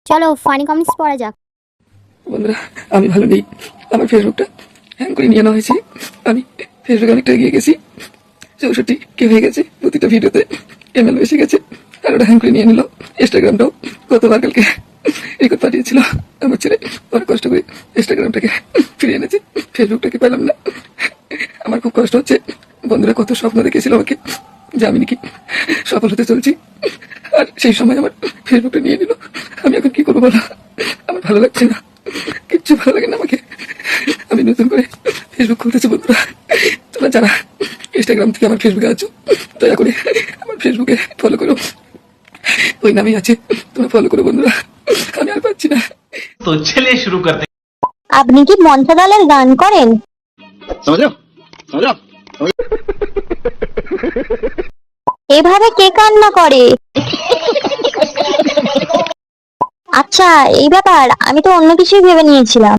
চলো funny comments পড়া যাক। বন্ধুরা, আমি ভালো নেই। আমার ফেসবুকটা হ্যাং করে নিয়ে নেওয়া হয়েছে। আমি ফেসবুকে অনেকটা এগিয়ে গেছি, 64 হয়ে গেছে। প্রতিটা ভিডিওতে এমএল এসে গেছে, আর ওটা হ্যাং করে নিয়ে নিল। ইনস্টাগ্রামটাও গতবার কালকে রেকর্ড পাঠিয়েছিল আমার ছেলে, অনেক কষ্ট করে ইনস্টাগ্রামটাকে ফিরিয়ে এনেছে, ফেসবুকটাকে পেলাম না। আমার খুব কষ্ট হচ্ছে। বন্ধুরা কত স্বপ্ন দেখেছিল আমাকে যে আমি নাকি সফল হতে চলছি, আর সেই সময় আমার ফেসবুকটা নিয়ে নিল। আমি এখন কি করবো বলো? আমার ভালো লাগছে না, কিচ্ছু ভালো লাগে না আমাকে। আমি নতুন করে ফেসবুক খুলতেছি। বন্ধুরা, তোমরা যারা ইনস্টাগ্রাম থেকে আমার ফেসবুকে আছো, দয়া করে আমার ফেসবুকে ফলো করো, ওই নামেই আছে, তোমরা ফলো করো বন্ধুরা। আমি আর পাচ্ছি না। তো চলিए शुरू करते हैं। আপনি কি মন্ত্রণালয়ের গান করেন? এভাবে কে কান্না করে? আচ্ছা এই ব্যাপার, আমি তো অন্য কিছুই ভেবে নিয়েছিলাম।